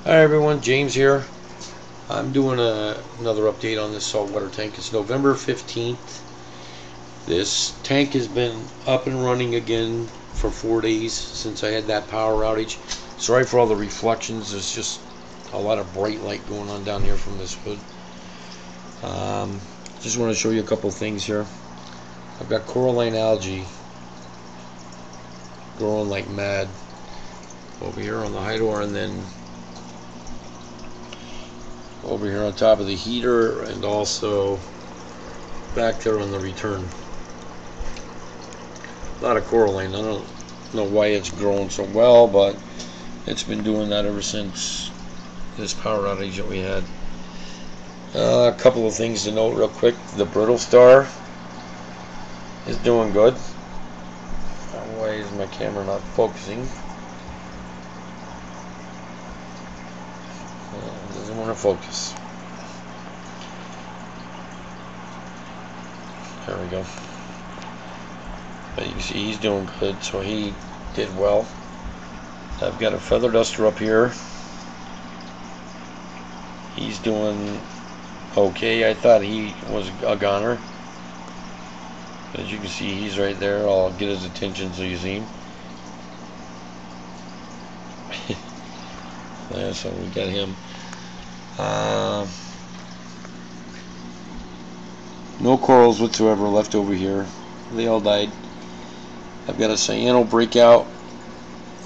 Hi everyone, James here. I'm doing another update on this saltwater tank. It's November 15th. This tank has been up and running again for 4 days since I had that power outage. Sorry for all the reflections. There's just a lot of bright light going on down here from this hood. Just want to show you a couple things here. I've got coralline algae growing like mad over here on the high door, and then over here on top of the heater, and also back there on the return. A lot of coralline. I don't know why it's growing so well, but it's been doing that ever since this power outage that we had. A couple of things to note real quick. The brittle star is doing good. Why is my camera not focusing? It doesn't want to focus. There we go. But you can see he's doing good, so he did well. I've got a feather duster up here. He's doing okay. I thought he was a goner. As you can see, he's right there. I'll get his attention so you see him. There, so we got him. No corals whatsoever left over here. They all died. I've got a cyano breakout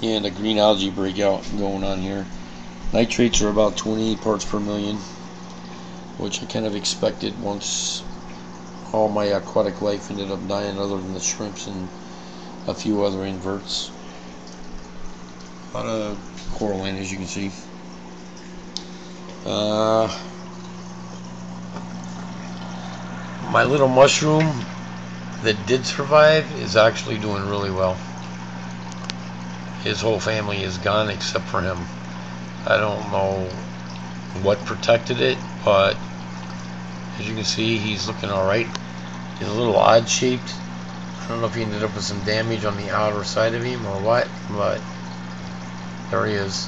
and a green algae breakout going on here. Nitrates are about 28 parts per million, which I kind of expected once all my aquatic life ended up dying, other than the shrimps and a few other inverts. A lot of coralline, as you can see. My little mushroom that did survive is actually doing really well. His whole family is gone except for him. I don't know what protected it, but as you can see, he's looking alright. He's a little odd shaped. I don't know if he ended up with some damage on the outer side of him or what, but there he is.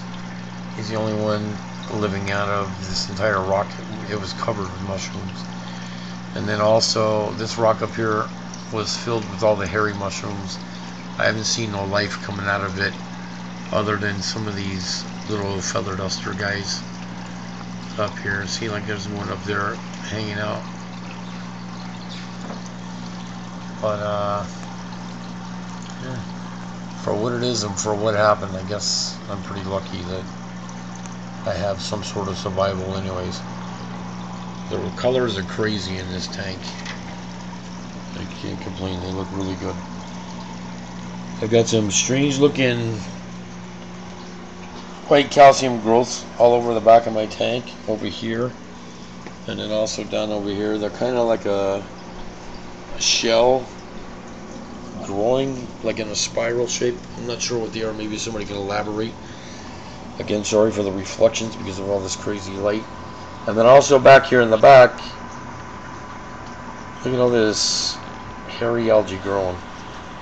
He's the only one living out of this entire rock. It was covered with mushrooms. And then also this rock up here was filled with all the hairy mushrooms. I haven't seen no life coming out of it other than some of these little feather duster guys up here. See, like there's one up there hanging out. But yeah, for what it is and for what happened, I guess I'm pretty lucky that I have some sort of survival anyways. The colors are crazy in this tank. I can't complain, they look really good. I've got some strange looking white calcium growths all over the back of my tank, over here, and then also down over here. They're kind of like a shell growing like in a spiral shape. I'm not sure what they are. Maybe somebody can elaborate. Again, sorry for the reflections because of all this crazy light. And then also back here in the back, look at all this hairy algae growing.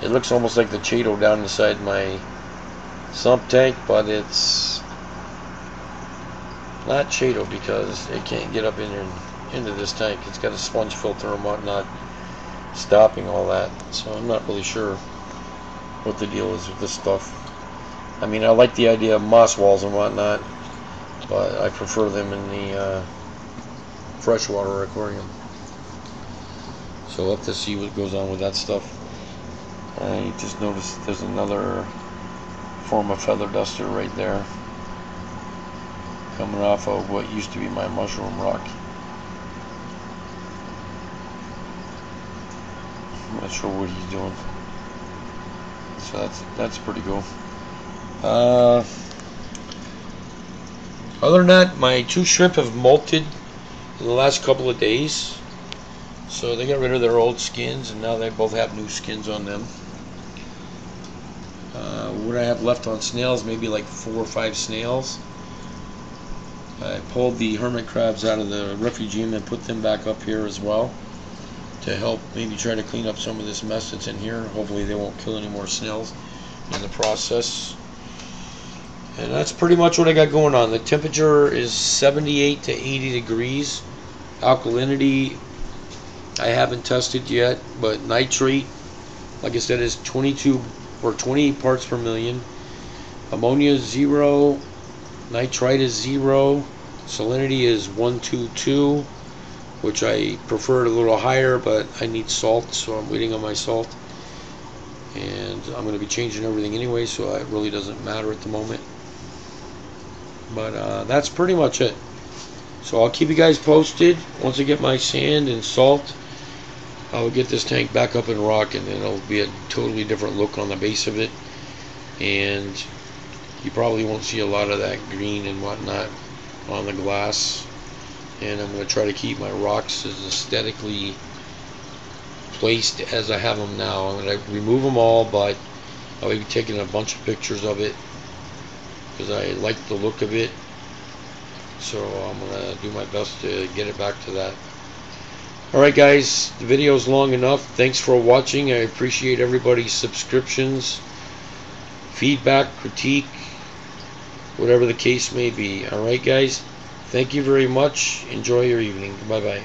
It looks almost like the Chaeto down inside my sump tank, but it's not Chaeto because it can't get up in here into this tank. It's got a sponge filter and whatnot stopping all that, so I'm not really sure what the deal is with this stuff. I mean, I like the idea of moss walls and whatnot, but I prefer them in the freshwater aquarium. So we'll have to see what goes on with that stuff. I just noticed there's another form of feather duster right there coming off of what used to be my mushroom rock. I'm not sure what he's doing. So that's pretty cool. Other than that, my two shrimp have molted in the last couple of days. So they got rid of their old skins, and now they both have new skins on them. What I have left on snails, maybe like 4 or 5 snails. I pulled the hermit crabs out of the refugium and put them back up here as well to help maybe try to clean up some of this mess that's in here. Hopefully they won't kill any more snails in the process. And that's pretty much what I got going on. The temperature is 78 to 80 degrees. Alkalinity I haven't tested yet, but nitrate, like I said, is 22 or 28 parts per million. Ammonia is 0. Nitrite is 0. Salinity is 122, which I prefer a little higher, but I need salt, so I'm waiting on my salt. And I'm going to be changing everything anyway, so it really doesn't matter at the moment. But that's pretty much it. So I'll keep you guys posted. Once I get my sand and salt, I'll get this tank back up and rocking, and it'll be a totally different look on the base of it. And you probably won't see a lot of that green and whatnot on the glass. And I'm going to try to keep my rocks as aesthetically placed as I have them now. I'm going to remove them all, but I'll be taking a bunch of pictures of it because I like the look of it. So I'm going to do my best to get it back to that. Alright guys, the video is long enough. Thanks for watching. I appreciate everybody's subscriptions, feedback, critique, whatever the case may be. Alright guys, thank you very much. Enjoy your evening. Bye bye.